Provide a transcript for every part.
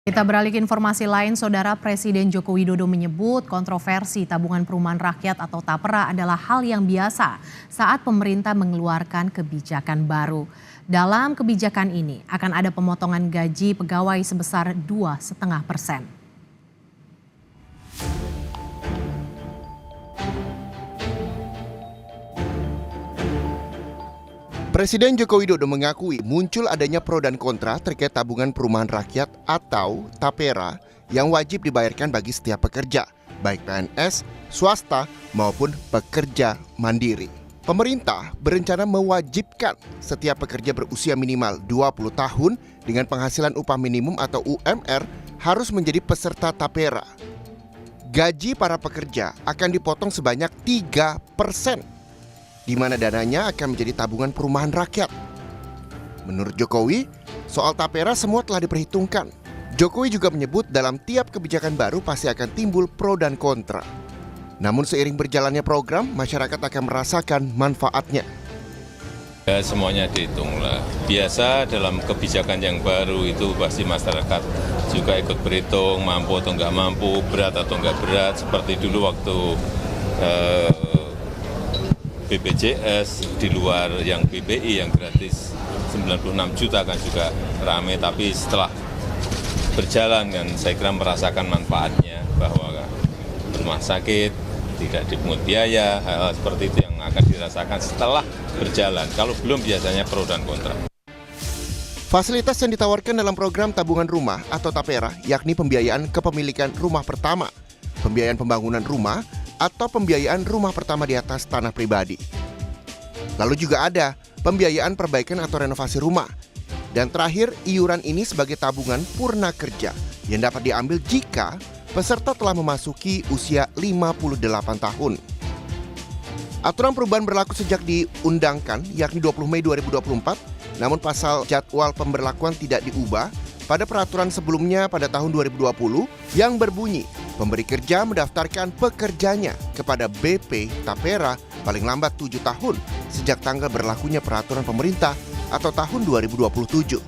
Kita beralih ke informasi lain, Saudara. Presiden Joko Widodo menyebut kontroversi tabungan perumahan rakyat atau TAPERA adalah hal yang biasa saat pemerintah mengeluarkan kebijakan baru. Dalam kebijakan ini akan ada pemotongan gaji pegawai sebesar 2,5%. Presiden Joko Widodo mengakui muncul adanya pro dan kontra terkait tabungan perumahan rakyat atau TAPERA yang wajib dibayarkan bagi setiap pekerja, baik PNS, swasta maupun pekerja mandiri. Pemerintah berencana mewajibkan setiap pekerja berusia minimal 20 tahun dengan penghasilan upah minimum atau UMR harus menjadi peserta TAPERA. Gaji para pekerja akan dipotong sebanyak 3%. Di mana dananya akan menjadi tabungan perumahan rakyat. Menurut Jokowi, soal TAPERA semua telah diperhitungkan. Jokowi juga menyebut dalam tiap kebijakan baru pasti akan timbul pro dan kontra. Namun seiring berjalannya program, masyarakat akan merasakan manfaatnya. Ya, semuanya dihitung lah. Biasa dalam kebijakan yang baru itu pasti masyarakat juga ikut berhitung, mampu atau nggak mampu, berat atau nggak berat. Seperti dulu waktu BPJS di luar yang BPI yang gratis 96 juta kan juga rame, tapi setelah berjalan kan saya kira merasakan manfaatnya bahwa rumah sakit tidak dipungut biaya, hal seperti itu yang akan dirasakan setelah berjalan. Kalau belum biasanya pro dan kontra. Fasilitas yang ditawarkan dalam program tabungan rumah atau TAPERA yakni pembiayaan kepemilikan rumah pertama, pembiayaan pembangunan rumah, atau pembiayaan rumah pertama di atas tanah pribadi. Lalu juga ada pembiayaan perbaikan atau renovasi rumah. Dan terakhir, iuran ini sebagai tabungan purna kerja yang dapat diambil jika peserta telah memasuki usia 58 tahun. Aturan perubahan berlaku sejak diundangkan, yakni 20 Mei 2024, namun pasal jadwal pemberlakuan tidak diubah pada peraturan sebelumnya pada tahun 2020 yang berbunyi pemberi kerja mendaftarkan pekerjanya kepada BP TAPERA paling lambat 7 tahun sejak tanggal berlakunya peraturan pemerintah atau tahun 2027.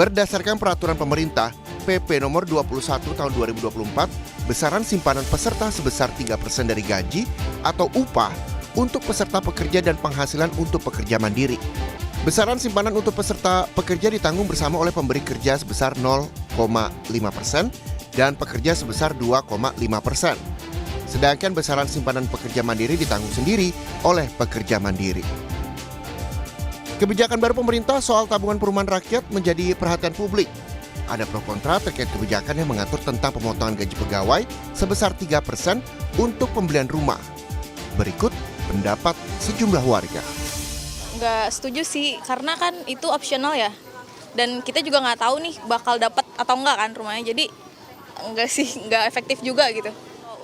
Berdasarkan peraturan pemerintah PP nomor 21 tahun 2024, besaran simpanan peserta sebesar 3% dari gaji atau upah untuk peserta pekerja dan penghasilan untuk pekerja mandiri. Besaran simpanan untuk peserta pekerja ditanggung bersama oleh pemberi kerja sebesar 0,5% dan pekerja sebesar 2,5%. Sedangkan besaran simpanan pekerja mandiri ditanggung sendiri oleh pekerja mandiri. Kebijakan baru pemerintah soal tabungan perumahan rakyat menjadi perhatian publik. Ada pro kontra terkait kebijakan yang mengatur tentang pemotongan gaji pegawai sebesar 3% untuk pembelian rumah. Berikut pendapat sejumlah warga. Nggak setuju sih, karena kan itu opsional ya. Dan kita juga nggak tahu nih bakal dapat atau enggak kan rumahnya. Jadi nggak efektif juga gitu.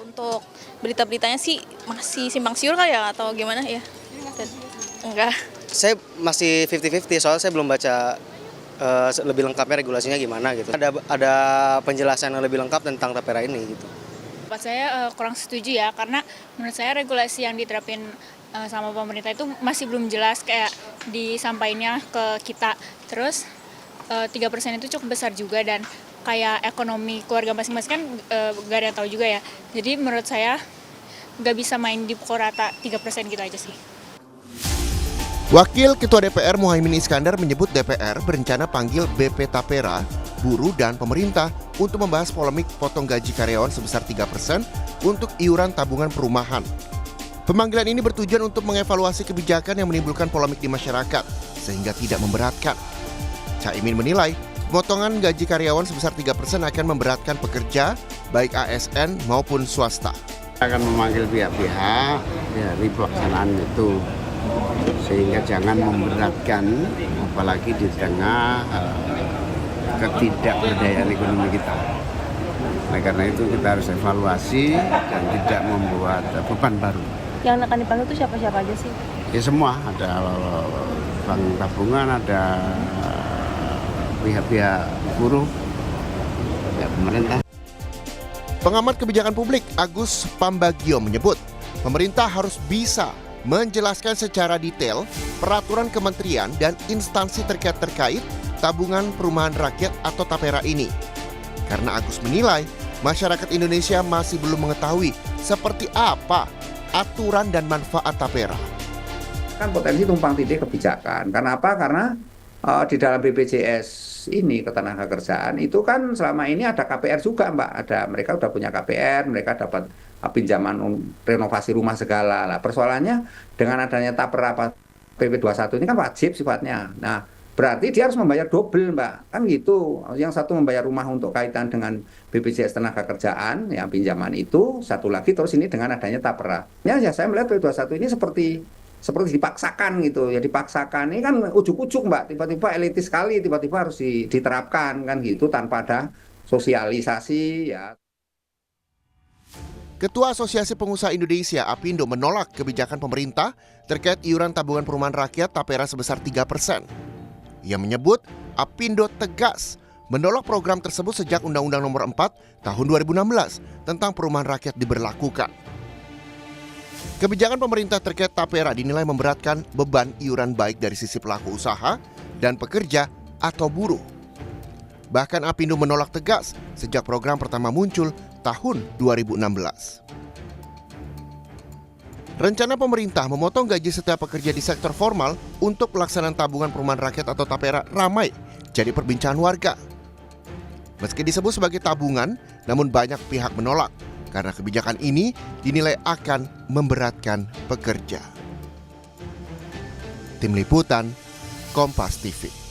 Untuk berita-beritanya sih masih simpang siur kali ya atau gimana ya? Enggak. Saya masih 50-50 soalnya saya belum baca lebih lengkapnya regulasinya gimana gitu. Ada penjelasan yang lebih lengkap tentang TAPERA ini gitu. Buat saya kurang setuju ya, karena menurut saya regulasi yang diterapin sama pemerintah itu masih belum jelas kayak disampaikannya ke kita. Terus 3% itu cukup besar juga dan kayak ekonomi keluarga masing-masing kan gak ada yang tahu juga ya. Jadi menurut saya gak bisa main di pukul rata 3% gitu aja sih. Wakil Ketua DPR Muhaimin Iskandar menyebut DPR berencana panggil BP TAPERA, buruh dan pemerintah untuk membahas polemik potong gaji karyawan sebesar 3% untuk iuran tabungan perumahan. Pemanggilan ini bertujuan untuk mengevaluasi kebijakan yang menimbulkan polemik di masyarakat sehingga tidak memberatkan. Caimin menilai pemotongan gaji karyawan sebesar 3% akan memberatkan pekerja baik ASN maupun swasta. Akan memanggil pihak-pihak dari pelaksanaan itu sehingga jangan memberatkan apalagi di tengah ketidakberdayaan ekonomi kita. Nah, karena itu kita harus evaluasi dan tidak membuat beban baru. Yang akan dipanggil itu siapa-siapa aja sih? Ya semua, ada bank tabungan, ada pihak-pihak buruh, ya pemerintah. Pengamat kebijakan publik Agus Pambagio menyebut, pemerintah harus bisa menjelaskan secara detail peraturan kementerian dan instansi terkait tabungan perumahan rakyat atau TAPERA ini. Karena Agus menilai masyarakat Indonesia masih belum mengetahui seperti apa aturan dan manfaat TAPERA. Kan potensi tumpang tindih kebijakan. Karena apa? Karena di dalam BPJS ini ketenagakerjaan itu kan selama ini ada KPR juga, Mbak. Mereka udah punya KPR, mereka dapat pinjaman renovasi rumah segala. Lah persoalannya dengan adanya TAPERA PP 21 ini kan wajib sifatnya. Nah, berarti dia harus membayar double, Mbak. Kan gitu. Yang satu membayar rumah untuk kaitan dengan BPJS Tenaga-Kerjaan, yang pinjaman itu, satu lagi terus ini dengan adanya TAPERA. Ya saya melihat PP 21 ini seperti dipaksakan gitu. Ya dipaksakan. Ini kan ujuk-ujuk, Mbak. Tiba-tiba elitis sekali, tiba-tiba harus diterapkan kan gitu tanpa ada sosialisasi ya. Ketua Asosiasi Pengusaha Indonesia Apindo menolak kebijakan pemerintah terkait iuran tabungan perumahan rakyat TAPERA sebesar 3%. Ia menyebut Apindo tegas menolak program tersebut sejak Undang-Undang Nomor 4 Tahun 2016 tentang perumahan rakyat diberlakukan. Kebijakan pemerintah terkait TAPERA dinilai memberatkan beban iuran baik dari sisi pelaku usaha dan pekerja atau buruh. Bahkan Apindo menolak tegas sejak program pertama muncul tahun 2016. Rencana pemerintah memotong gaji setiap pekerja di sektor formal untuk pelaksanaan tabungan perumahan rakyat atau TAPERA ramai jadi perbincangan warga. Meski disebut sebagai tabungan, namun banyak pihak menolak karena kebijakan ini dinilai akan memberatkan pekerja. Tim Liputan, Kompas TV.